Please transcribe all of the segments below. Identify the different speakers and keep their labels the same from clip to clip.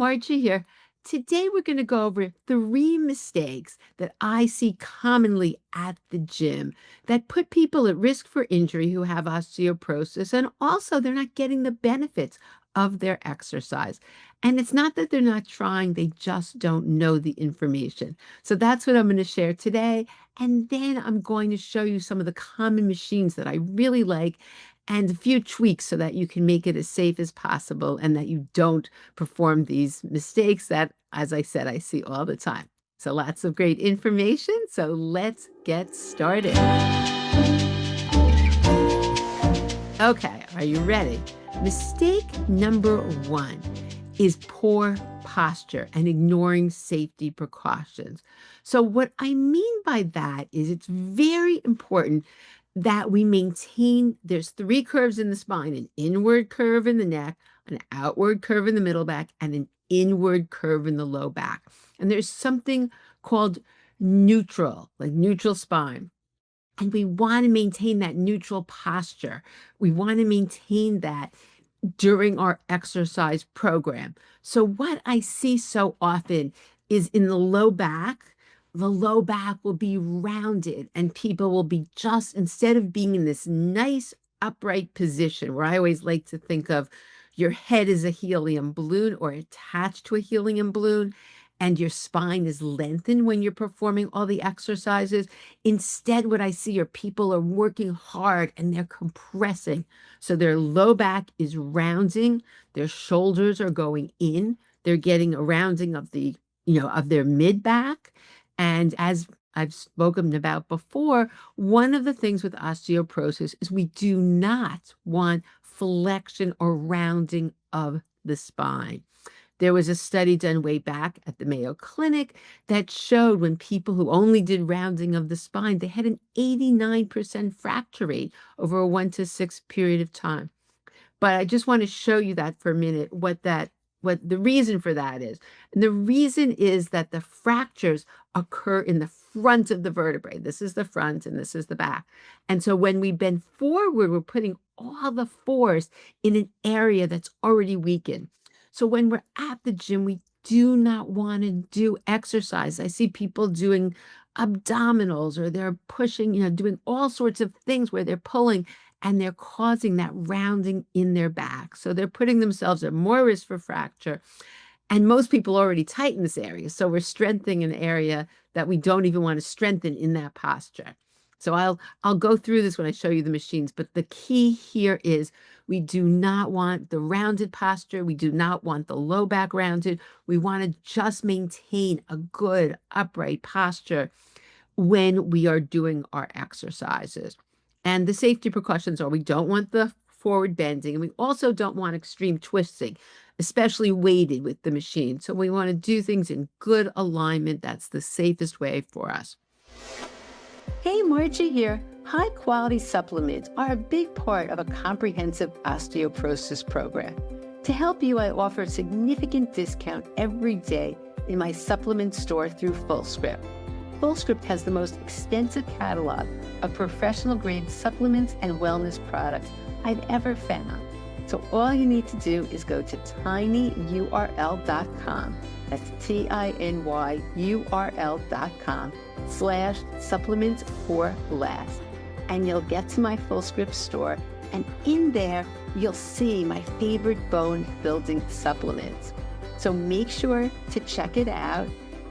Speaker 1: Margie here. Today we're going to go over 3 mistakes that I see commonly at the gym that put people at risk for injury who have osteoporosis, and also they're not getting the benefits of their exercise. And it's not that they're not trying, they just don't know the information. So that's what I'm going to share today. And then I'm going to show you some of the common machines that I really like and a few tweaks so that you can make it as safe as possible and that you don't perform these mistakes that, as I said, I see all the time. So lots of great information. So let's get started. Okay, are you ready? Mistake number 1 is poor posture and ignoring safety precautions. So what I mean by that is it's very important that we maintain, there's 3 curves in the spine: an inward curve in the neck, an outward curve in the middle back, and an inward curve in the low back. And there's something called neutral, like neutral spine. And we want to maintain that neutral posture. We want to maintain that during our exercise program. So what I see so often is in the low back will be rounded and people will be just, instead of being in this nice upright position where I always like to think of your head as a helium balloon or attached to a helium balloon, and your spine is lengthened when you're performing all the exercises. Instead, what I see are people are working hard and they're compressing. So their low back is rounding, their shoulders are going in, they're getting a rounding of the, of their mid back. And as I've spoken about before, one of the things with osteoporosis is we do not want flexion or rounding of the spine. There was a study done way back at the Mayo Clinic that showed when people who only did rounding of the spine, they had an 89% fracture rate over a 1 to 6 period of time. But I just want to show you that for a minute, what the reason for that is. And the reason is that the fractures occur in the front of the vertebrae. This is the front and this is the back. And so when we bend forward, we're putting all the force in an area that's already weakened. So when we're at the gym, we do not want to do exercise. I see people doing abdominals, or they're pushing, doing all sorts of things where they're pulling and they're causing that rounding in their back. So they're putting themselves at more risk for fracture. And most people already tighten this area. So we're strengthening an area that we don't even want to strengthen in that posture. So I'll go through this when I show you the machines, but the key here is we do not want the rounded posture. We do not want the low back rounded. We want to just maintain a good upright posture when we are doing our exercises. And the safety precautions are we don't want the forward bending, and we also don't want extreme twisting, especially weighted with the machine. So we want to do things in good alignment. That's the safest way for us.
Speaker 2: Hey, Margie here. High-quality supplements are a big part of a comprehensive osteoporosis program. To help you, I offer a significant discount every day in my supplement store through Fullscript. Fullscript has the most extensive catalog of professional-grade supplements and wellness products I've ever found. So all you need to do is go to tinyurl.com. That's tinyurl.com/supplements for less. And you'll get to my Fullscript store, and in there, you'll see my favorite bone building supplements. So make sure to check it out,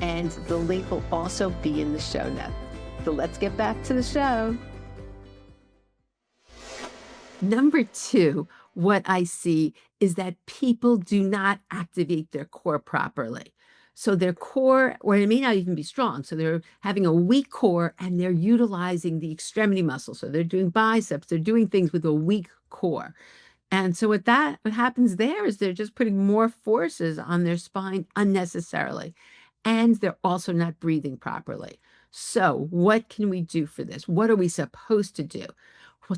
Speaker 2: and the link will also be in the show notes. So let's get back to the show.
Speaker 1: Number 2, what I see is that people do not activate their core properly. So their core, or it may not even be strong. So they're having a weak core and they're utilizing the extremity muscle. So they're doing biceps, they're doing things with a weak core. And so what happens there is they're just putting more forces on their spine unnecessarily. And they're also not breathing properly. So what can we do for this? What are we supposed to do?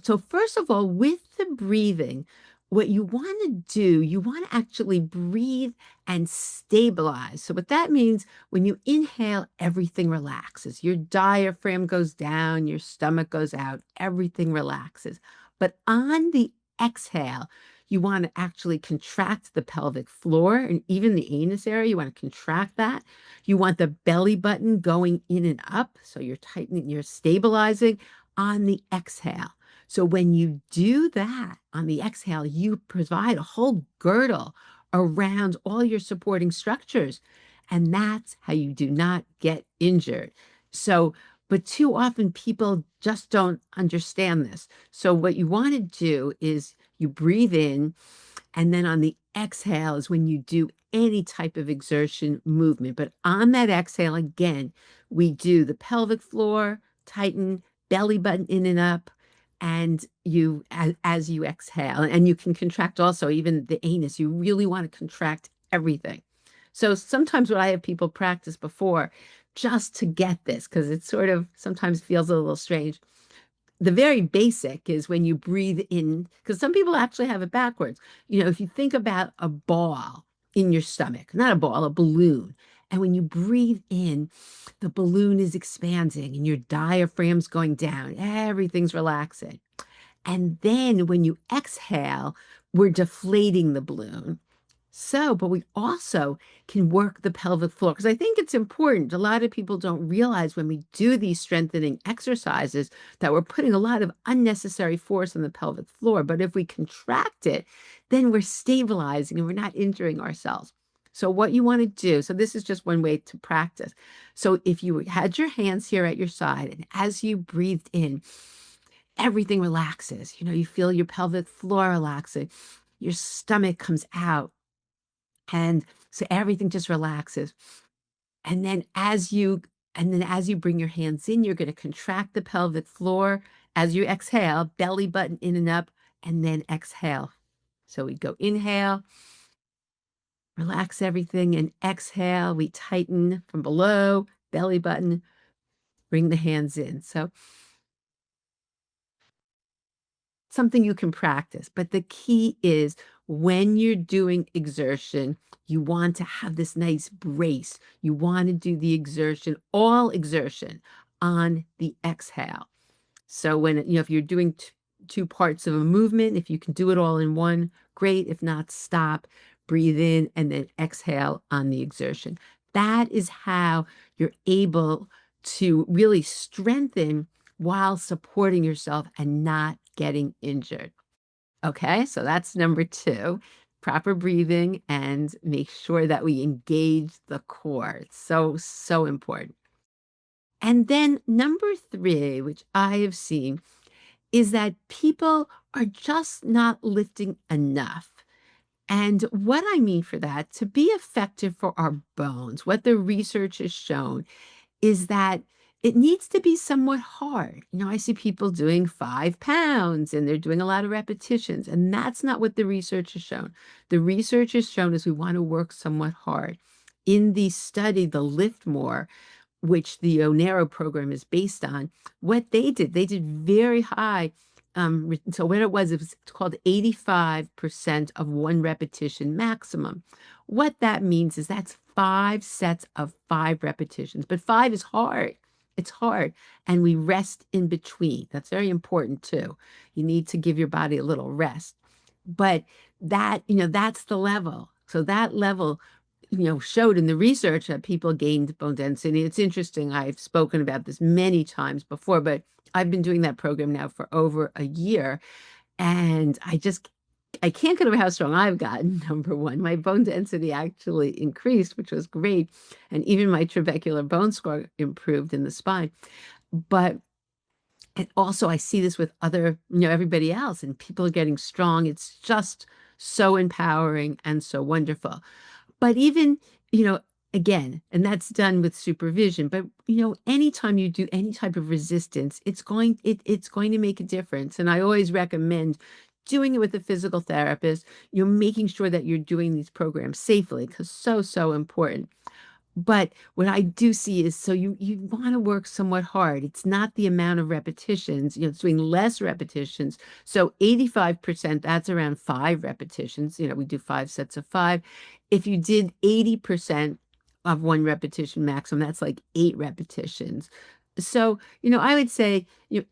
Speaker 1: So first of all, with the breathing, what you want to do, you want to actually breathe and stabilize. So what that means, when you inhale, everything relaxes. Your diaphragm goes down, your stomach goes out, everything relaxes. But on the exhale, You want to actually contract the pelvic floor and even the anus area. You want to contract that. You want the belly button going in and up. So you're tightening, you're stabilizing on the exhale. So when you do that on the exhale, you provide a whole girdle around all your supporting structures. And that's how you do not get injured. So, but too often people just don't understand this. So what you want to do is you breathe in, and then on the exhale is when you do any type of exertion movement. But on that exhale, again, we do the pelvic floor, tighten, belly button in and up, and you as you exhale. And you can contract also even the anus. You really want to contract everything. So sometimes what I have people practice before just to get this, because it sort of sometimes feels a little strange. The very basic is when you breathe in, because some people actually have it backwards. If you think about a ball in your stomach, not a ball, a balloon, and when you breathe in, the balloon is expanding and your diaphragm's going down, everything's relaxing. And then when you exhale, we're deflating the balloon. So, but we also can work the pelvic floor because I think it's important. A lot of people don't realize when we do these strengthening exercises that we're putting a lot of unnecessary force on the pelvic floor. But if we contract it, then we're stabilizing and we're not injuring ourselves. So, what you want to do, so this is just one way to practice. So, if you had your hands here at your side and as you breathed in, everything relaxes. You feel your pelvic floor relaxing, your stomach comes out. And so everything just relaxes. And then as you bring your hands in, you're going to contract the pelvic floor as you exhale, belly button in and up, and then exhale. So we go inhale, relax everything, and exhale. We tighten from below, belly button, bring the hands in. So something you can practice. But the key is when you're doing exertion, you want to have this nice brace. You want to do the exertion, all exertion on the exhale. So if you're doing two parts of a movement, if you can do it all in one, great. If not, stop, breathe in, and then exhale on the exertion. That is how you're able to really strengthen while supporting yourself and not getting injured. Okay, so that's number 2, proper breathing and make sure that we engage the core. It's so, so important. And then number 3, which I have seen, is that people are just not lifting enough. And what I mean for that, to be effective for our bones, what the research has shown is that it needs to be somewhat hard. I see people doing 5 pounds and they're doing a lot of repetitions, and that's not what the research has shown. The research has shown is we want to work somewhat hard. In the study, the Lift More, which the Onero program is based on, what they did very high. So what it was called 85% of one repetition maximum. What that means is that's 5 sets of 5 repetitions, but 5 is hard. It's hard. And we rest in between. That's very important too. You need to give your body a little rest. But that's the level. So that level showed in the research that people gained bone density. It's interesting. I've spoken about this many times before, but I've been doing that program now for over a year. And I can't get over how strong I've gotten. Number 1, my bone density actually increased, which was great. And even my trabecular bone score improved in the spine. But and also I see this with everybody else, and people are getting strong. It's just so empowering and so wonderful. But even, again, and that's done with supervision, but anytime you do any type of resistance, it's going to make a difference. And I always recommend doing it with a physical therapist, making sure that you're doing these programs safely, because so, so important. But what I do see is, so you want to work somewhat hard. It's not the amount of repetitions, it's doing less repetitions. So 85%, that's around 5 repetitions. We do 5 sets of 5. If you did 80% of one repetition maximum, that's like 8 repetitions. So, I would say,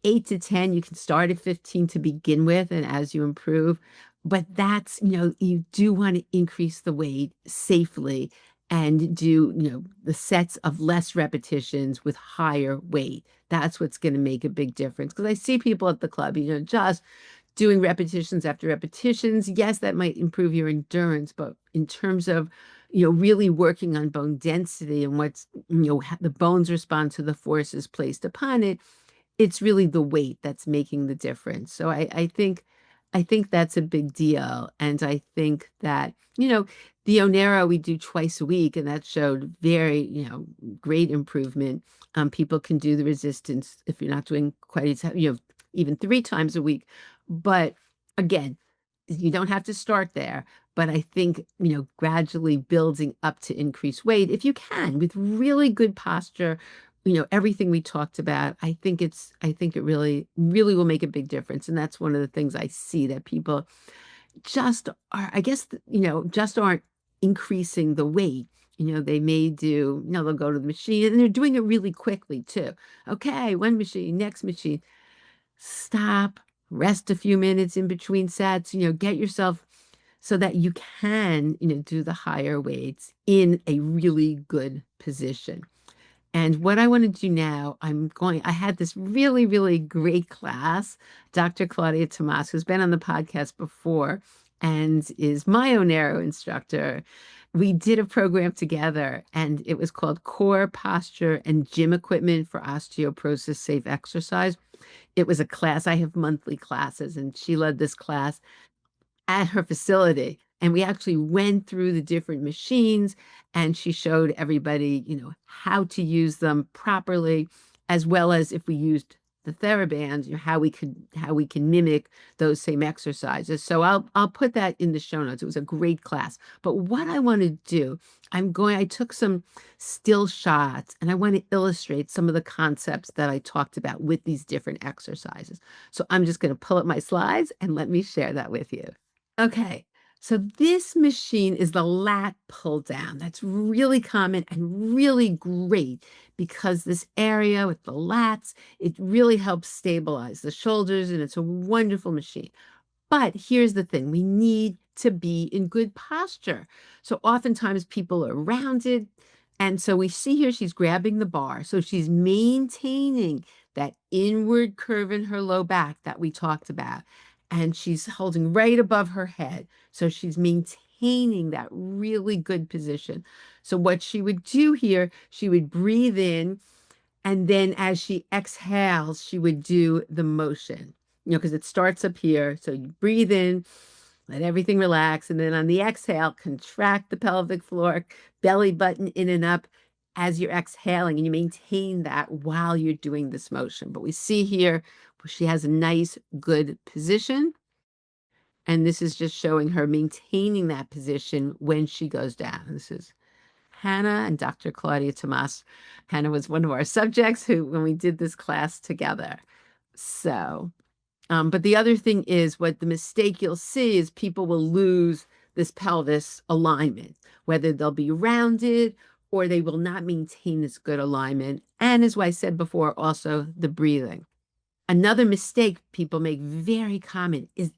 Speaker 1: 8 to 10, you can start at 15 to begin with. And as you improve, But that's, you do want to increase the weight safely and do, the sets of less repetitions with higher weight. That's what's going to make a big difference. Because I see people at the club, just doing repetitions after repetitions. Yes, that might improve your endurance, but in terms of, really working on bone density and what's, the bones respond to the forces placed upon it, it's really the weight that's making the difference. So I think that's a big deal. And I think that, the Onera we do twice a week, and that showed very, great improvement. People can do the resistance if you're not doing quite as, even 3 times a week. But again, you don't have to start there. But I think, gradually building up to increase weight, if you can, with really good posture, everything we talked about, I think it really, really will make a big difference. And that's one of the things I see that people just are, I guess, just aren't increasing the weight. They may do, they'll go to the machine and they're doing it really quickly too. Okay, one machine, next machine. Stop, rest a few minutes in between sets, get yourself so that you can, do the higher weights in a really good position. And what I want to do now, I had this really, really great class. Dr. Claudia Tomas, who's been on the podcast before and is my own aero instructor. We did a program together and it was called Core Posture and Gym Equipment for Osteoporosis Safe Exercise. It was a class. I have monthly classes, and she led this class at her facility. And we actually went through the different machines and she showed everybody, how to use them properly, as well as if we used the TheraBands, how we can mimic those same exercises. So I'll put that in the show notes. It was a great class. But what I want to do, I took some still shots and I want to illustrate some of the concepts that I talked about with these different exercises. So I'm just going to pull up my slides and let me share that with you. Okay, so this machine is the lat pull down. That's really common and really great because this area with the lats, it really helps stabilize the shoulders, and it's a wonderful machine. But here's the thing, we need to be in good posture. So oftentimes people are rounded. And so we see here she's grabbing the bar. So she's maintaining that inward curve in her low back that we talked about. And she's holding right above her head. So she's maintaining that really good position. So what she would do here, she would breathe in, and then as she exhales, she would do the motion, because it starts up here. So you breathe in, let everything relax. And then on the exhale, contract the pelvic floor, belly button in and up as you're exhaling. And you maintain that while you're doing this motion. But we see here she has a nice, good position. And this is just showing her maintaining that position when she goes down. This is Hannah and Dr. Claudia Tomas. Hannah was one of our subjects when we did this class together. So, but the other thing is, what the mistake you'll see is people will lose this pelvis alignment, whether they'll be rounded or they will not maintain this good alignment. And as I said before, also the breathing. Another mistake people make, very common, is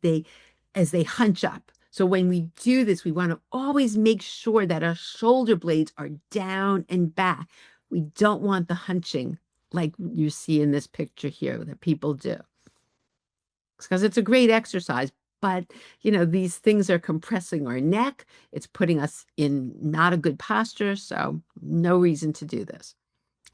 Speaker 1: as they hunch up. So when we do this, we want to always make sure that our shoulder blades are down and back. We don't want the hunching like you see in this picture here that people do. Because it's a great exercise, but these things are compressing our neck. It's putting us in not a good posture, so no reason to do this.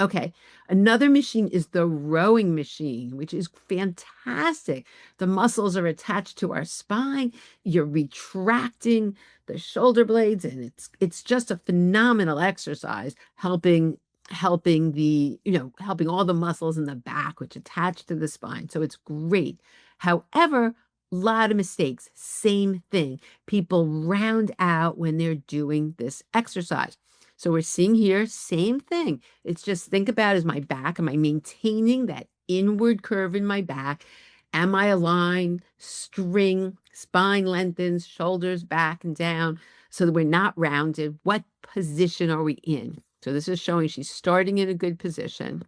Speaker 1: Okay, another machine is the rowing machine, which is fantastic. The muscles are attached to our spine. You're retracting the shoulder blades, and it's just a phenomenal exercise, helping helping all the muscles in the back, which attach to the spine. So it's great. However, a lot of mistakes. Same thing. People round out when they're doing this exercise. So we're seeing here, same thing. It's just, think about, is my back, am I maintaining that inward curve in my back? Am I aligned, string, spine lengthens, shoulders back and down, so that we're not rounded? What position are we in? So this is showing she's starting in a good position,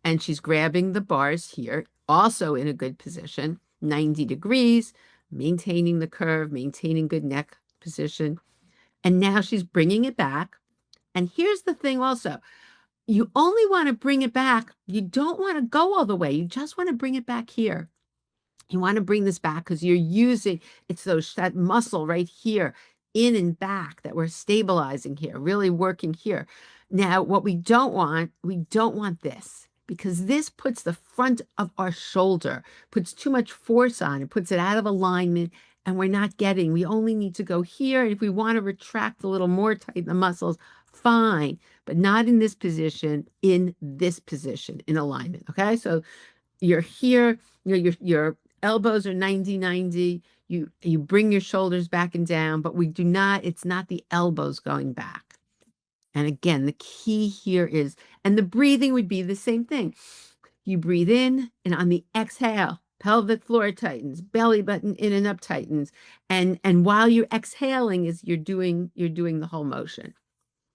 Speaker 1: and she's grabbing the bars here, also in a good position, 90 degrees. maintaining the curve, maintaining good neck position. And now she's bringing it back. And here's the thing also, you only want to bring it back. You don't want to go all the way. You just want to bring it back here. You want to bring this back because you're using, it's that muscle right here, in and back, that we're stabilizing here, really working here. Now, what we don't want this, because this puts the front of our shoulder, puts too much force on it, puts it out of alignment, and we only need to go here. If we want to retract a little more, tighten the muscles, fine, but not in this position, in alignment. Okay, so you're here, your elbows are 90-90. You bring your shoulders back and down, but it's not the elbows going back. And again, the key here is, and the breathing would be the same thing. You breathe in, and on the exhale, pelvic floor tightens, belly button in and up tightens. And while you're exhaling, you're doing the whole motion.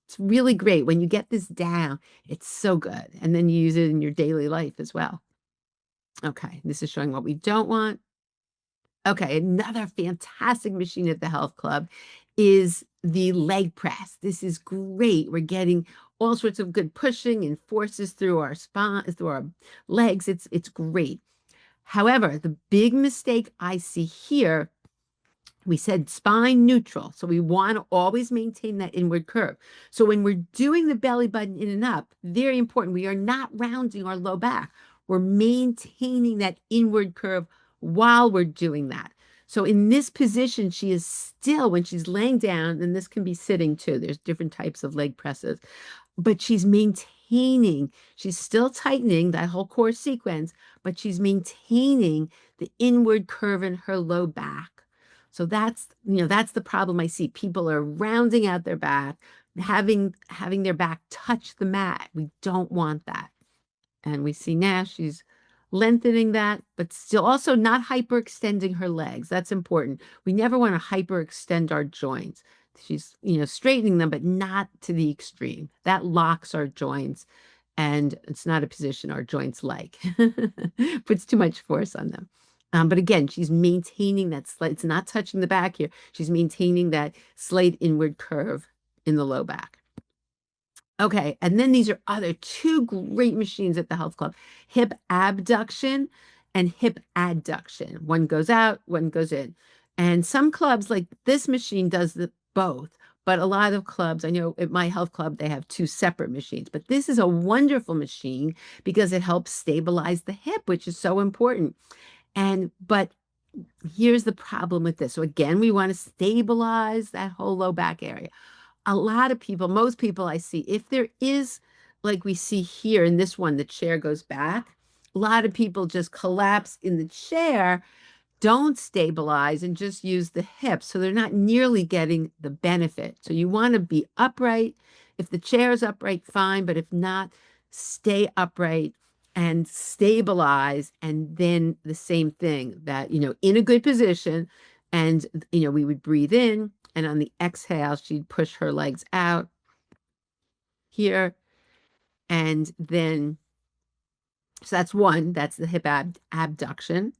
Speaker 1: It's really great. When you get this down, it's so good. And then you use it in your daily life as well. Okay, this is showing what we don't want. Okay, another fantastic machine at the health club is the leg press. This is great. We're getting all sorts of good pushing and forces through our spine, through our legs. It's great. However, the big mistake I see here, we said spine neutral. So we want to always maintain that inward curve. So when we're doing the belly button in and up, very important, we are not rounding our low back. We're maintaining that inward curve while we're doing that. So in this position, she is still, when she's laying down, and this can be sitting too, there's different types of leg presses, but she's still tightening that whole core sequence, but she's maintaining the inward curve in her low back. So that's the problem I see. People are rounding out their back, having their back touch the mat. We don't want that. And we see now she's lengthening that, but still also not hyperextending her legs. That's important. We never want to hyperextend our joints. She's, straightening them, but not to the extreme. That locks our joints, and it's not a position our joints like. Puts too much force on them. But again, she's maintaining that slight, it's not touching the back here. She's maintaining that slight inward curve in the low back. Okay, and then these are other two great machines at the health club, hip abduction and hip adduction. One goes out, one goes in. And some clubs, like this machine, does both. But a lot of clubs, I know at my health club, they have two separate machines. But this is a wonderful machine because it helps stabilize the hip, which is so important. But here's the problem with this. So again, we want to stabilize that whole low back area. A lot of people, most people I see, if there is, like we see here in this one, the chair goes back, a lot of people just collapse in the chair, don't stabilize, and just use the hips. So they're not nearly getting the benefit. So you want to be upright. If the chair is upright, fine. But if not, stay upright and stabilize. And then the same thing, that, in a good position. And, we would breathe in. And on the exhale, she'd push her legs out here. And then, so that's one, that's the hip abduction.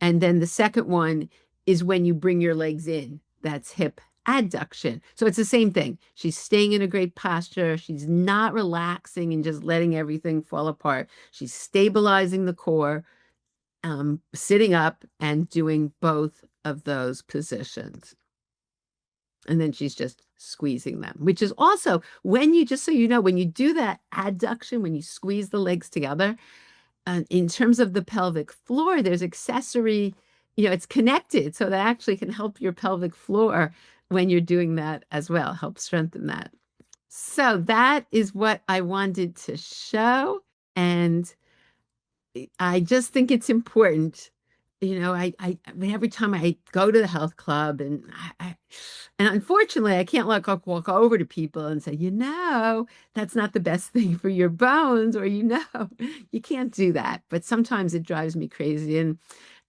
Speaker 1: And then the second one is when you bring your legs in, that's hip adduction. So it's the same thing. She's staying in a great posture. She's not relaxing and just letting everything fall apart. She's stabilizing the core, sitting up and doing both of those positions. And then she's just squeezing them, which is also when you, just so you know, when you do that adduction, when you squeeze the legs together, in terms of the pelvic floor, there's accessory, it's connected. So that actually can help your pelvic floor when you're doing that as well, help strengthen that. So that is what I wanted to show. And I just think it's important. I mean, every time I go to the health club, and unfortunately, I can't walk over to people and say, that's not the best thing for your bones, or, you can't do that. But sometimes it drives me crazy.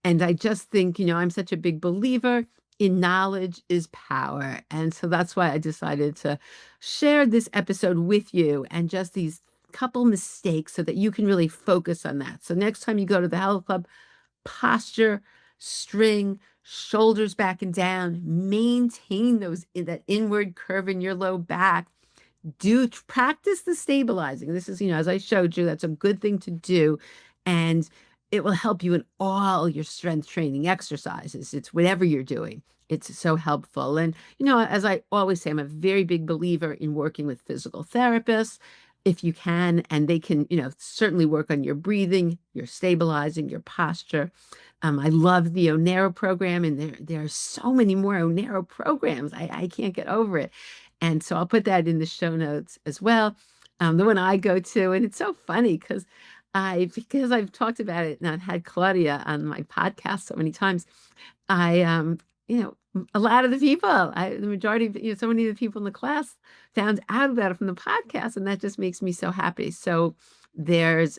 Speaker 1: And I just think, I'm such a big believer in knowledge is power. And so that's why I decided to share this episode with you, and just these couple mistakes so that you can really focus on that. So next time you go to the health club, posture, string, shoulders back and down, maintain that inward curve in your low back. Practice the stabilizing. This is, as I showed you, that's a good thing to do. And it will help you in all your strength training exercises. It's whatever you're doing. It's so helpful. And, as I always say, I'm a very big believer in working with physical therapists if you can, and they can, certainly work on your breathing, your stabilizing, your posture. I love the Onero program, and there are so many more Onero programs. I can't get over it. And so I'll put that in the show notes as well. The one I go to, and it's so funny because I've talked about it and I've had Claudia on my podcast so many times. I, a lot of the people, the majority of, so many of the people in the class found out about it from the podcast, and that just makes me so happy. So there's,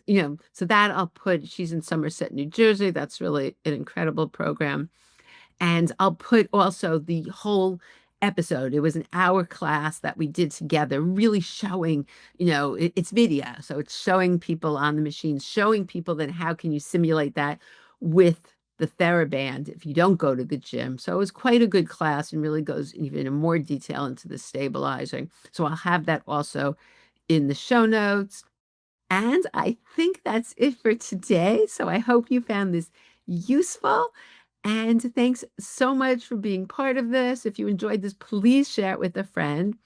Speaker 1: so that I'll put, she's in Somerset, New Jersey. That's really an incredible program. And I'll put also the whole episode. It was an hour class that we did together, really showing, it's video. So it's showing people on the machines, showing people that how can you simulate that with the TheraBand if you don't go to the gym. So it was quite a good class and really goes even in more detail into the stabilizing. So I'll have that also in the show notes. And I think that's it for today. So I hope you found this useful. And thanks so much for being part of this. If you enjoyed this, please share it with a friend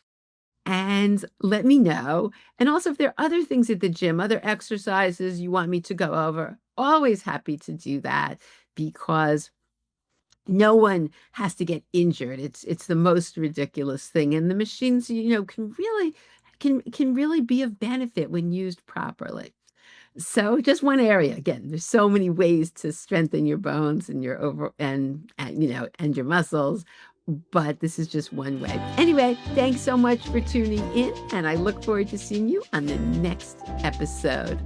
Speaker 1: and let me know. And also, if there are other things at the gym, other exercises you want me to go over, always happy to do that because no one has to get injured. It's the most ridiculous thing. And the machines, can really be of benefit when used properly. So just one area. Again, there's so many ways to strengthen your bones and your and your muscles, but this is just one way. Anyway, thanks so much for tuning in, and I look forward to seeing you on the next episode.